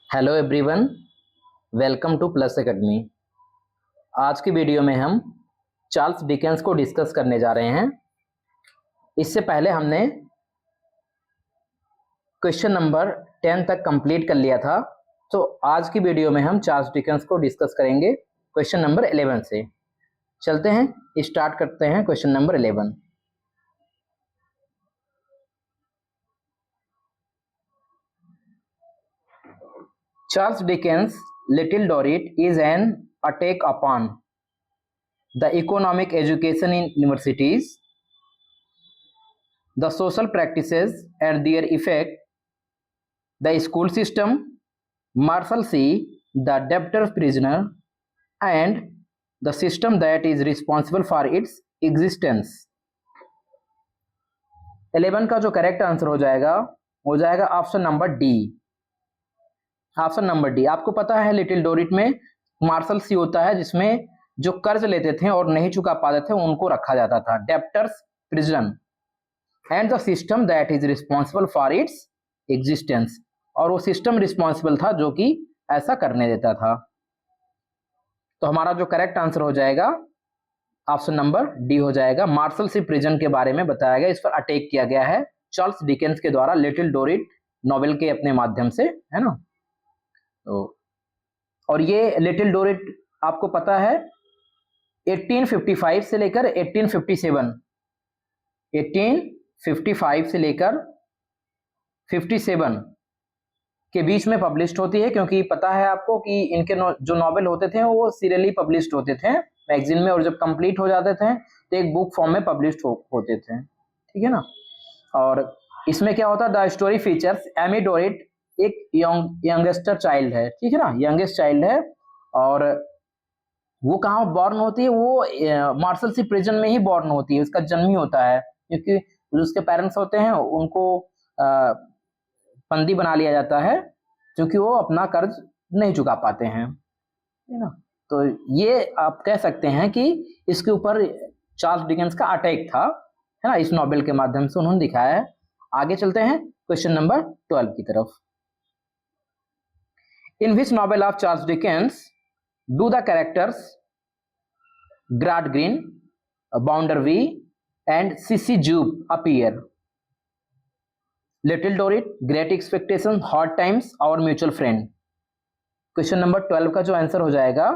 Hello everyone, welcome two plus academy. आज की video में हम चार्ल्स डिकेंस को डिस्कस करने जा रहे हैं। इससे पहले हमने क्वेश्चन नंबर 10 तक कंप्लीट कर लिया था, तो आज की वीडियो में हम चार्ल्स डिकेंस को डिस्कस करेंगे क्वेश्चन नंबर 11 से। चलते हैं, स्टार्ट करते हैं question number 11। Charles Dickens' Little Dorrit is an attack upon the economic education in universities, the social practices and their effect, the school system, Marshalsea, the debtor's prisoner, and the system that is responsible for its existence। 11 का जो correct answer हो जाएगा option number D. Option number D. आपको पता है Little Dorrit में martial सी होता है, जिसमें जो कर्ज लेते थे और नहीं चुका पाते थे उनको रखा जाता था, debtors prison, and the system that is responsible for its existence. और वो सिस्टम रिस्पॉन्सिबल था जो कि ऐसा करने देता था। तो हमारा जो करेक्ट आंसर हो जाएगा ऑप्शन नंबर डी हो जाएगा। मार्शल सी प्रिजन के बारे में बताया गया, इस पर अटैक किया गया है चार्ल्स डिकेंस के द्वारा लिटिल डोरिट नॉवेल के अपने माध्यम से, है ना। तो और ये लिटिल डोरिट आपको पता है 1855 से लेकर 1855 से लेकर 57 के बीच में पब्लिश्ड होती है, क्योंकि पता है आपको कि इनके जो नॉवेल होते थे वो सीरियली पब्लिश्ड होते थे मैगजीन में, और जब कंप्लीट हो जाते थे तो एक बुक फॉर्म में पब्लिश्ड होते थे, ठीक है ना। और इसमें क्या होता है, द स्टोरी फीचर्स एमी डोरिट, एक यंगेस्टर चाइल्ड है, ठीक है ना, यंगेस्ट चाइल्ड है। और वो कहाँ बॉर्न होती है, वो मार्शल सी प्रिजन में ही बॉर्न होती है, उसका जन्म ही होता है, क्योंकि जो उसके पेरेंट्स होते हैं उनको बंदी बना लिया जाता है, क्योंकि वो अपना कर्ज नहीं चुका पाते हैं, है ना। तो ये आप कह सकते हैं कि इसके ऊपर चार्ल्स डिकेंस का अटैक था, है ना, इस नॉवेल के माध्यम से उन्होंने दिखाया है। आगे चलते हैं क्वेश्चन नंबर 12 की तरफ। In which novel of Charles Dickens do the characters Gradgrin, Bounderby, and Sissy Jupe appear? Little Dorrit, Great Expectations, Hard Times और Mutual Friend। क्वेश्चन नंबर 12 का जो आंसर हो जाएगा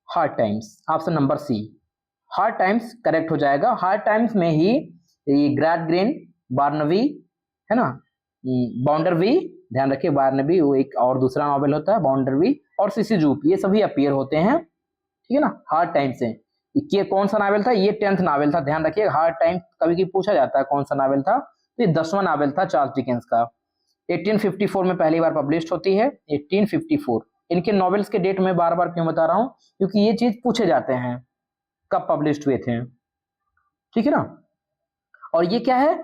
hard times, option number C. Hard times correct हो जाएगा। Hard times में ही ये ग्रैडग्रिन, Barnaby, है ना, बाउंडरबी, ध्यान रखिए बार्नबी वो एक और दूसरा नॉवेल होता है, बाउंडरबी और सिसी जूप, ये सभी अपीयर होते हैं, ठीक है ना, हार्ड टाइम से। ये कौन सा नॉवेल था, ये 10th नॉवेल था, ध्यान रखिए। हार्ड टाइम कभी कभी पूछा जाता है कौन सा नॉवेल था, तो ये 10वां नॉवेल था चार्ल्स डिकेंस का। 1854 में पहली बार पब्लिश होती है, 1854। इनके नॉवेल्स के डेट में बार बार क्यों बता रहा हूं, क्योंकि ये चीज पूछे जाते हैं कब पब्लिश हुए थे, ठीक है ना। और ये क्या है,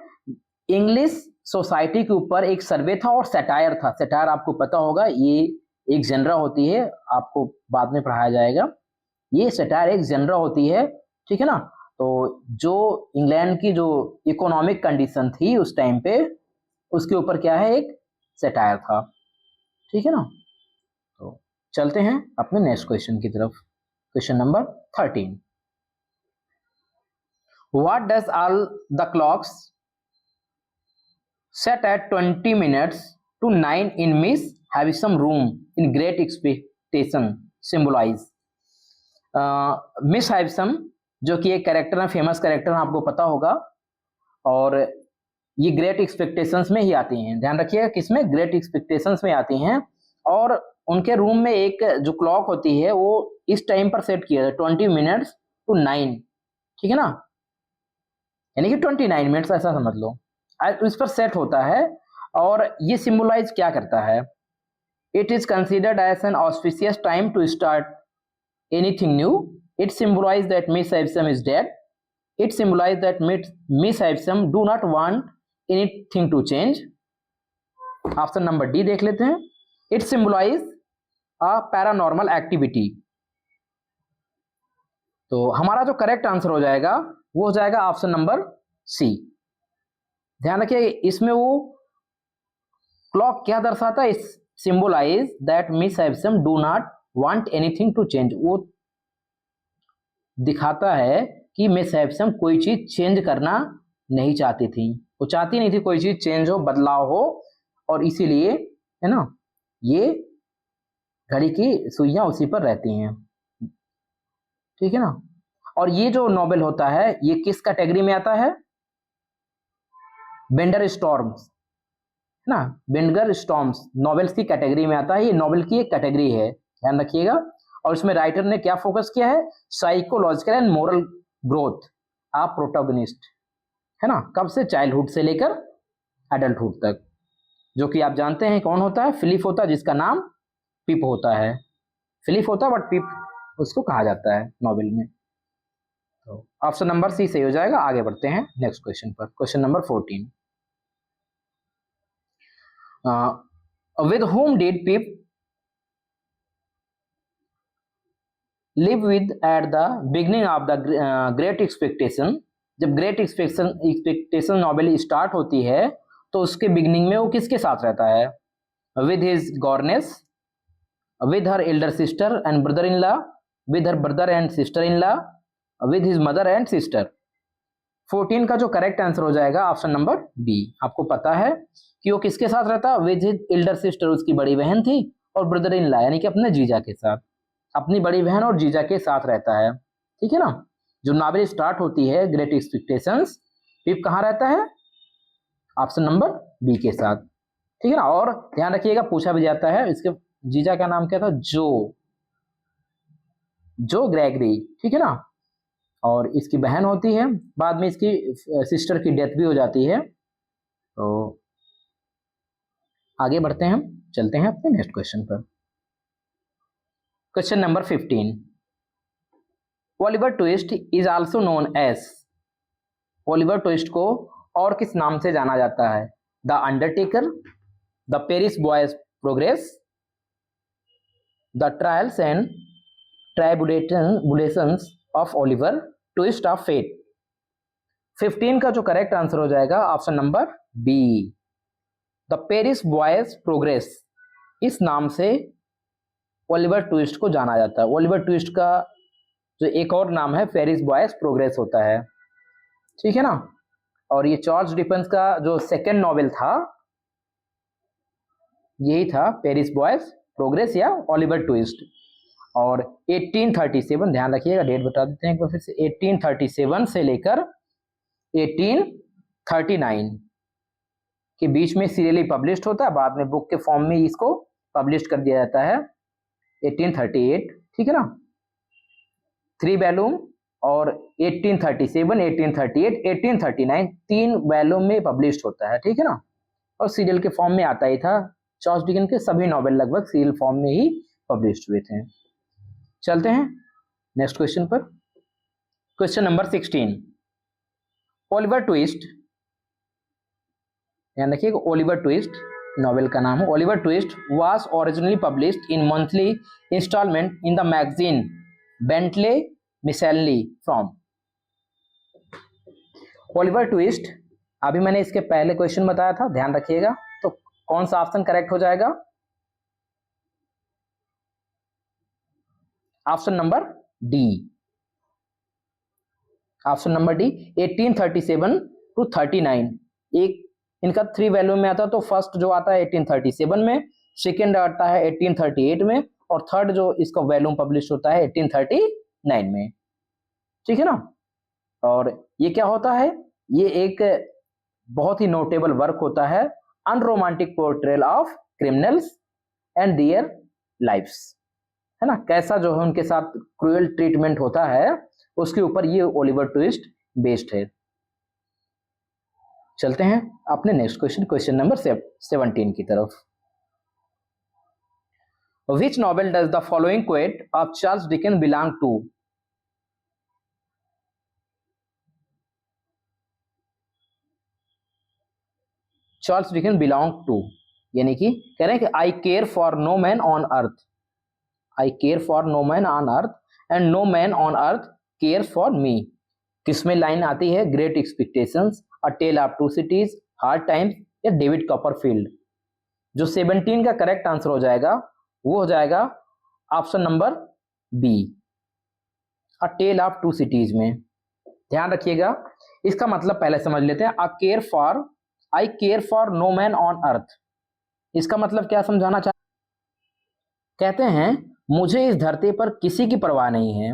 इंग्लिश सोसाइटी के ऊपर एक सर्वे था और सैटायर था। सैटायर आपको पता होगा, ये एक जनरा होती है, आपको बाद में पढ़ाया जाएगा। ये सैटायर एक जनरा होती है, ठीक है ना। तो जो इंग्लैंड की जो इकोनॉमिक कंडीशन थी उस टाइम पे, उसके ऊपर क्या है, एक सैटायर था, ठीक है ना। तो चलते हैं अपने नेक्स्ट क्वेश्चन की तरफ। Question number 13। What does all the clocks set at 20 minutes to 9 in Miss Havisham room in Great Expectation symbolize? Miss Havisham जो कि एक कैरेक्टर है, फेमस कैरेक्टर है, आपको पता होगा, और ये ग्रेट एक्सपेक्टेशंस में ही आती हैं। ध्यान रखिएगा किसमें, ग्रेट एक्सपेक्टेशंस में आती हैं। और उनके रूम में एक जो क्लॉक होती है वो इस टाइम पर सेट किया है, 20 मिनट्स टू 9, ठीक है ना, यानी कि 29 मिनट्स ऐसा समझ लो, इस पर सेट होता है। और ये सिंबलाइज क्या करता है, it is considered as an auspicious time to start anything new, it symbolise that Miss Havisham is dead, it symbolise that Miss Havisham do not want anything to change. Option number D देख लेते हैं, it symbolise a paranormal activity. तो हमारा जो correct answer हो जाएगा वो हो जाएगा ऑप्शन नंबर सी। ध्यान रखिए इसमें वो क्लॉक क्या दर्शाता है, symbolise that Miss Havisham do not want anything to change. वो दिखाता है कि मिस हैवसम कोई चीज चेंज करना नहीं चाहती थी, वो चाहती नहीं थी कोई चीज चेंज हो, बदलाव हो, और इसीलिए है ना ये घड़ी की सुइयां उसी पर रहती हैं, ठीक है ना। और ये जो नॉवेल होता है ये किस कैटेगरी में आता है? बेंडर स्टॉर्म्स, है ना, बेंडर स्टॉर्म्स नॉवेल्स की कैटेगरी में आता है। ये नॉवेल की एक कैटेगरी है, ध्यान रखिएगा। और इसमें राइटर ने क्या फोकस किया है? Psychological and moral growth of protagonist, है ना। कब से? चाइल्डहुड से लेकर एडल्टहुड तक। जो कि आप जानते हैं कौन होता है? फिलिप होता है, जिसका नाम पिप होता है। फिलिप होता है बट पिप उसको कहा जाता है नॉवेल में। तो ऑप्शन नंबर सी सही हो जाएगा। आगे बढ़ते हैं नेक्स्ट क्वेश्चन पर। Question number 14, with whom did Pip live with at the beginning of the Great Expectation? जब ग्रेट एक्सपेक्टेशन नॉवेल स्टार्ट होती है तो उसके बिगनिंग में वो किसके साथ रहता है? With his governance, with her Elder sister and brother in law, with her brother and sister in law, with his mother and sister. 14 का जो करेक्ट आंसर हो जाएगा ऑप्शन नंबर बी। आपको पता है कि वो किसके साथ रहता? विद हिज एल्डर सिस्टर, उसकी बड़ी बहन थी, और ब्रदर इन लॉ यानी कि अपने जीजा के साथ, अपनी बड़ी बहन और जीजा के साथ रहता है, ठीक है ना। जो नॉवेल स्टार्ट होती है ग्रेट एक्सपेक्टेशंस, पिप कहाँ रहता है? ऑप्शन नंबर बी के साथ, ठीक है ना। और ध्यान रखिएगा पूछा भी जाता है इसके जीजा का नाम क्या था? जो ग्रेगरी, ठीक है ना। और इसकी बहन होती है, बाद में इसकी सिस्टर की डेथ भी हो जाती है। तो आगे बढ़ते हैं, हम चलते हैं अपने नेक्स्ट क्वेश्चन पर। Question number 15, Oliver Twist is also known as. Oliver Twist को और किस नाम से जाना जाता है? The Undertaker, the Parish Boy's Progress, the Trials and Tribulations of Oliver Twist of Fate. 15 का जो करेक्ट आंसर हो जाएगा option number B, the Parish Boy's Progress. इस नाम से ओलिवर ट्विस्ट को जाना जाता है। ओलिवर ट्विस्ट का जो एक और नाम है पेरिस बॉयज प्रोग्रेस होता है, ठीक है ना। और ये चार्ल्स डिकेंस का जो सेकेंड नॉवेल था यही था पेरिस बॉयज प्रोग्रेस या ओलिवर ट्विस्ट। और 1837, ध्यान रखिएगा डेट बता देते हैं एक बार फिर से, 1837 से लेकर 1839 के बीच में सीरियली पब्लिश्ड होता है, बाद में बुक के फॉर्म में इसको पब्लिश कर दिया जाता है 1838, ठीक है ना। 3 वॉल्यूम और 1837, 1838, 1839 3 वॉल्यूम में पब्लिश्ड होता है, ठीक है ना। और सीरियल के फॉर्म में आता ही था। चार्ल्स डिकेंस के सभी नॉवेल लगभग सीरियल फॉर्म में ही पब्लिश्ड हुए थे। चलते हैं नेक्स्ट क्वेश्चन पर। क्वेश्चन नंबर 16, ओलिवर ट्विस्ट, ध्यान रखिएगा ओलिवर ट्विस्ट नॉवेल का नाम है। Oliver Twist was originally published in monthly instalment in the magazine Bentley Miscellany from. Oliver Twist, अभी मैंने इसके पहले क्वेश्चन बताया था, ध्यान रखिएगा। तो कौन सा ऑप्शन करेक्ट हो जाएगा? Option number D, option number D. 1837 to 39 एक इनका 3 वैल्यू में आता है। तो फर्स्ट जो आता है 1837 में, सेकेंड आता है 1838 में, और थर्ड जो इसका वैल्यूम पब्लिश होता है 1839 में, ठीक है ना। और ये क्या होता है? ये एक बहुत ही नोटेबल वर्क होता है, unromantic portrayal of criminals and their lives, है ना। कैसा जो है उनके साथ क्रूएल ट्रीटमेंट होता है उसके ऊपर ये ओलिवर ट्विस्ट बेस्ड है। चलते हैं अपने नेक्स्ट क्वेश्चन, क्वेश्चन नंबर 17 की तरफ। Which novel does the following quote of Charles Dickens belong to? Charles Dickens belong to, यानी कि कह रहे हैं कि I care for no man on earth, I care for no man on earth and no man on earth care for me. किसमें line आती है? Great Expectations, a tell of to Cities, Hard Times, या David Copperfield. जो 17 का correct answer हो जाएगा वो हो जाएगा option number B, a tell of to Cities में। ध्यान रखिएगा, इसका मतलब पहले समझ लेते हैं। I care for no man on earth, इसका मतलब क्या समझाना चाहते, कहते हैं मुझे इस धरती पर किसी की परवाह नहीं है,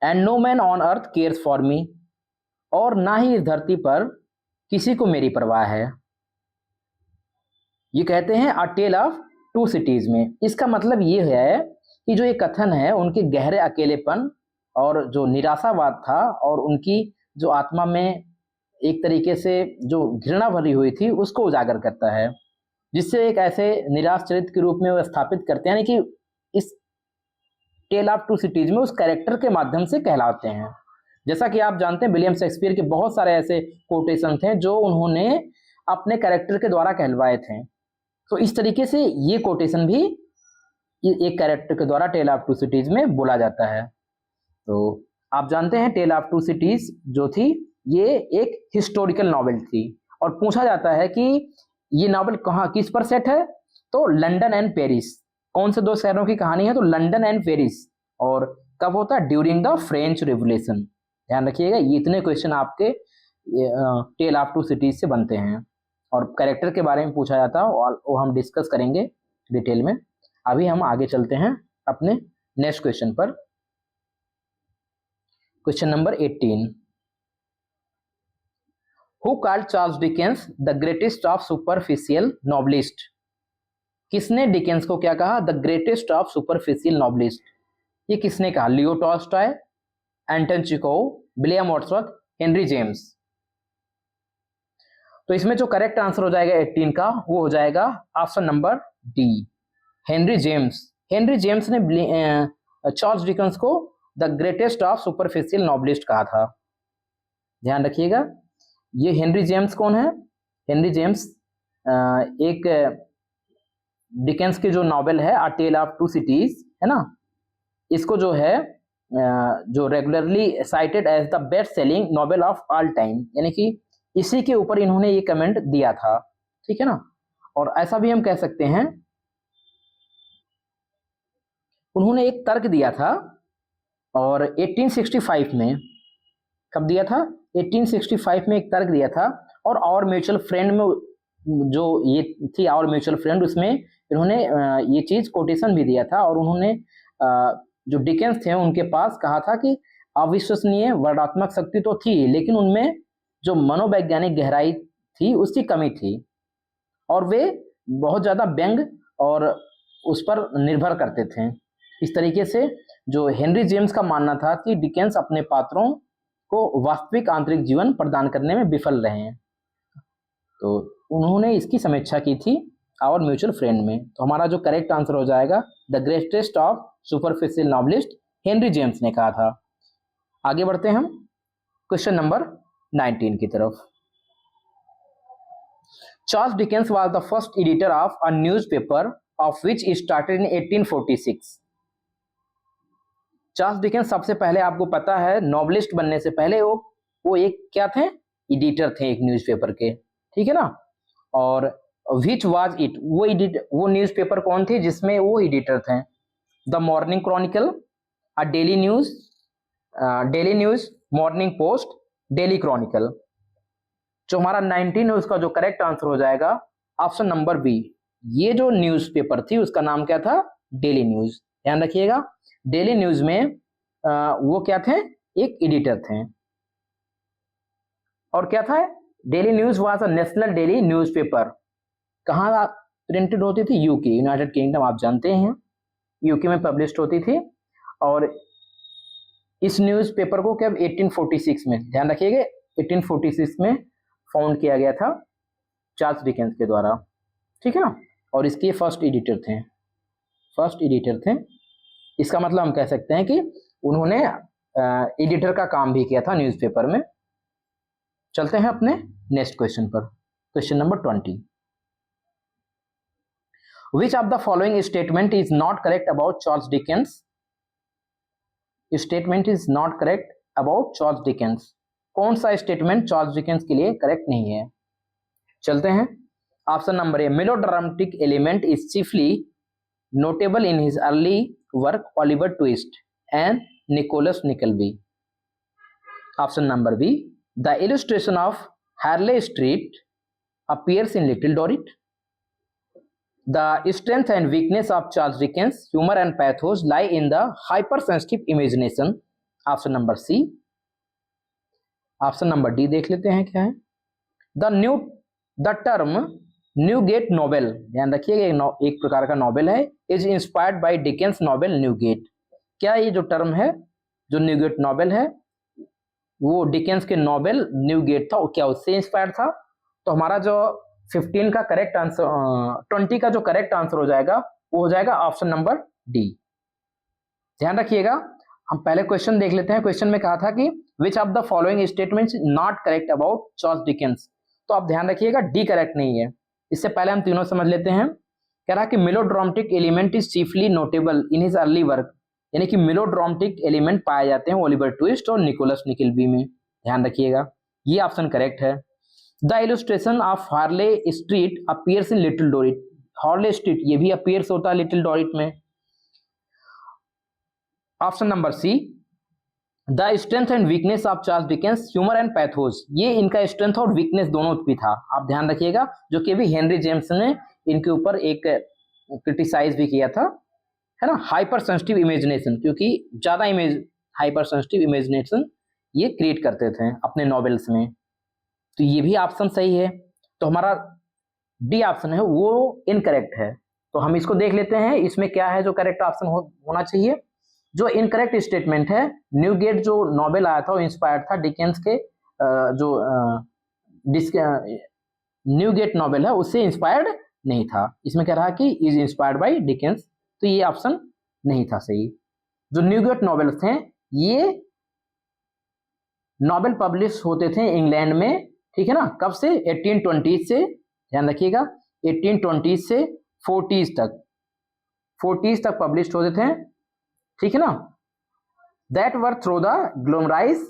and no man on earth cares for me, और ना ही इस धरती पर किसी को मेरी परवाह है। ये कहते हैं अ टेल ऑफ टू सिटीज में। इसका मतलब ये है कि जो ये कथन है उनके गहरे अकेलेपन और जो निराशावाद था और उनकी जो आत्मा में एक तरीके से जो घृणा भरी हुई थी उसको उजागर करता है, जिससे एक ऐसे निराश चरित्र के रूप में वो स्थापित करते हैं, यानी कि इस टेल ऑफ टू सिटीज में उस कैरेक्टर के माध्यम से कहलाते हैं। जैसा कि आप जानते हैं विलियम शेक्सपियर के बहुत सारे ऐसे कोटेशन थे जो उन्होंने अपने कैरेक्टर के द्वारा कहलवाए थे। तो इस तरीके से ये कोटेशन भी एक कैरेक्टर के द्वारा टेल ऑफ टू सिटीज में बोला जाता है। तो आप जानते हैं टेल ऑफ टू सिटीज जो थी ये एक हिस्टोरिकल नॉवेल थी, और पूछा जाता है कि ये नॉवेल कहाँ किस पर सेट है, तो लंदन एंड पेरिस। कौन से दो शहरों की कहानी है, तो लंदन एंड पेरिस। और कब होता है, ड्यूरिंग द फ्रेंच रिवोल्यूशन। ध्यान रखिएगा, ये इतने क्वेश्चन आपके टेल ऑफ टू सिटीज से बनते हैं, और कैरेक्टर के बारे में पूछा जाता है और वो हम डिस्कस करेंगे डिटेल में। अभी हम आगे चलते हैं अपने नेक्स्ट क्वेश्चन पर। Question number 18, who called Charles Dickens the greatest of superficial novelist? किसने डिकेंस को क्या कहा, the greatest of superficial novelist? ये किसने कहा, Leo Tolstoy, Anton Chekhov, William Wordsworth, Henry James? तो इसमें जो करेक्ट आंसर हो जाएगा 18 का वो हो जाएगा option number D, Henry James. Henry James ने चार्ल्स डिकेंस को the greatest of superficial novelist कहा था। ध्यान रखिएगा, ये हेनरी जेम्स कौन है? हेनरी जेम्स एक डिकेंस की जो नॉवेल है a tell of to cities है ना, इसको जो है जो regularly cited as the best selling novel of all time, यानी कि इसी के ऊपर इन्होंने ये कमेंट दिया था, ठीक है ना। और ऐसा भी हम कह सकते हैं उन्होंने एक तर्क दिया था, और 1865 में, कब दिया था, 1865 में एक तर्क दिया था, और आवर म्यूचुअल फ्रेंड में जो ये थी आवर म्यूचुअल फ्रेंड, उसमें इन्होंने ये चीज कोटेशन भी दिया था, और उन्होंने जो डिकेंस थे उनके पास कहा था कि अविश्वसनीय वर्णात्मक शक्ति तो थी, लेकिन उनमें जो मनोवैज्ञानिक गहराई थी उसकी कमी थी, और वे बहुत ज्यादा व्यंग और उस पर निर्भर करते थे। इस तरीके से जो हेनरी जेम्स का मानना था कि डिकेंस अपने पात्रों को वास्तविक आंतरिक जीवन प्रदान करने में विफल रहे हैं, तो उन्होंने इसकी समीक्षा की थी आवर म्यूचुअल फ्रेंड में। तो हमारा जो करेक्ट आंसर हो जाएगा the greatest of superficial novelist, Henry James ने कहा था। आगे बढ़ते हैं हम क्वेश्चन नंबर 19 की तरफ। Charles Dickens was the first editor of a newspaper of which started in 1846। Charles Dickens सबसे पहले, आपको पता है, नॉवलिस्ट बनने से पहले वो एक क्या थे, एडिटर थे एक न्यूज़पेपर के, ठीक है ना। और विच वाज इट, वो न्यूज़पेपर कौन थे जिसमें वो एडिटर थे, the morning Chronicle, a daily news, morning post, daily Chronicle. जो हमारा 19 है उसका जो करेक्ट आंसर हो जाएगा ऑप्शन नंबर बी। ये जो न्यूज़पेपर थी उसका नाम क्या था, डेली न्यूज। ध्यान रखिएगा, डेली न्यूज में वो क्या थे, एक एडिटर थे। और क्या था, daily news was a national daily newspaper. कहाँ प्रिंटेड होती थी, यूके, यूनाइटेड किंगडम, आप जानते हैं यूके में पब्लिश होती थी। और इस न्यूज़पेपर को क्या 1846 में, ध्यान रखिएगा 1846 में फाउंड किया गया था चार्ल्स डिकेंस के द्वारा, ठीक है ना। और इसके फर्स्ट एडिटर थे। इसका मतलब हम कह सकते हैं कि उन्होंने एडिटर का काम भी किया था न्यूज़पेपर में। चलते हैं अपने नेक्स्ट क्वेश्चन पर, question number 20। Which of the following statement is not correct about Charles Dickens? Statement is not correct about Charles Dickens. कौन सा स्टेटमेंट चार्ल्स डिकेंस के लिए करेक्ट नहीं है? चलते हैं option number A, melodramatic element is chiefly notable in his early work Oliver Twist and Nicholas Nickleby. Option number B, the illustration of Harley Street appears in Little Dorrit. The strength and weakness of Charles Dickens' humor and pathos lie in the hypersensitive imagination. Option number C. Option number D देख लेते हैं क्या है। The term NuGet novel, ध्यान रखिएगा एक प्रकार का नॉवेल है, is inspired by Dickens novel Newgate. क्या ये जो टर्म है, जो न्यूगेट नॉवेल है, वो डिकेंस के नॉवेल न्यूगेट था, क्या उससे इंस्पायर्ड था? तो हमारा जो 15 का करेक्ट आंसर 20 का जो करेक्ट आंसर हो जाएगा वो हो जाएगा ऑप्शन नंबर डी। ध्यान रखिएगा, हम पहले क्वेश्चन देख लेते हैं। क्वेश्चन में कहा था कि which of the following statements not correct about Charles Dickens. तो आप ध्यान रखिएगा डी करेक्ट नहीं है। इससे पहले हम तीनों समझ लेते हैं। कह रहा है कि melodramatic element is chiefly notable in his early work, यानी कि मेलोड्रामेटिक एलिमेंट पाए जाते हैं ओलिवर ट्विस्ट और निकोलस निकलबी में। ध्यान रखिएगा, ये ऑप्शन करेक्ट है। The illustration of Harley Street appears in Little Dorrit, Harley Street ये भी अपीयर्स होता है लिटिल डोरिट में। Option number C, the strength and weakness of Charles Dickens humour and pathos, ये इनका स्ट्रेंथ और वीकनेस दोनों भी था। आप ध्यान रखिएगा, जो कि भी हेनरी जेम्स ने इनके ऊपर एक क्रिटिसाइज भी किया था, है ना, हाइपर सेंसिटिव इमेजिनेशन, क्योंकि ज्यादा हाइपर सेंसिटिव इमेजिनेशन ये क्रिएट करते थे अपने नॉवेल्स में। तो ये भी ऑप्शन सही है। तो हमारा डी ऑप्शन है वो इनकरेक्ट है। तो हम इसको देख लेते हैं, इसमें क्या है जो करेक्ट ऑप्शन होना चाहिए। जो इनकरेक्ट स्टेटमेंट है, न्यूगेट जो नॉवेल आया था वो इंस्पायर्ड था डिकेंस के जो न्यूगेट नॉवेल है उससे इंस्पायर्ड नहीं था। इसमें कह रहा है कि इज इंस्पायर्ड बाय डिकेंस, तो ये ऑप्शन नहीं था सही। जो न्यूगेट नॉवेल्स थे ये नॉवेल पब्लिश होते थे इंग्लैंड में, ठीक है ना, कब से 1820 से, ध्यान रखिएगा 1820 से 40s तक पब्लिश होते थे, ठीक है ना। That were through the glamorise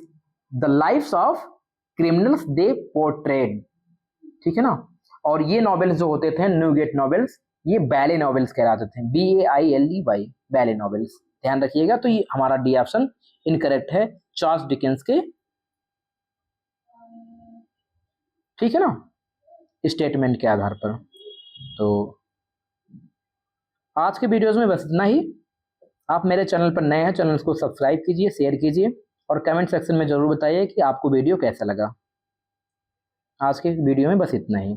the lives of criminals they portrayed, ठीक है ना। और ये नॉवेल्स जो होते थे न्यूगेट नॉवेल्स, ये बैले नॉवेल्स कहलाते थे, BAILEY, बैले नॉवेल्स। ध्यान रखिएगा, तो ये हमारा डी ऑप्शन इनकरेक्ट है चार्ल्स डिकेंस के, ठीक है ना, स्टेटमेंट के आधार पर। तो आज के वीडियोस में बस इतना ही। आप मेरे चैनल पर नए हैं, चैनल को सब्सक्राइब कीजिए, शेयर कीजिए और कमेंट सेक्शन में जरूर बताइए कि आपको वीडियो कैसा लगा। आज के वीडियो में बस इतना ही।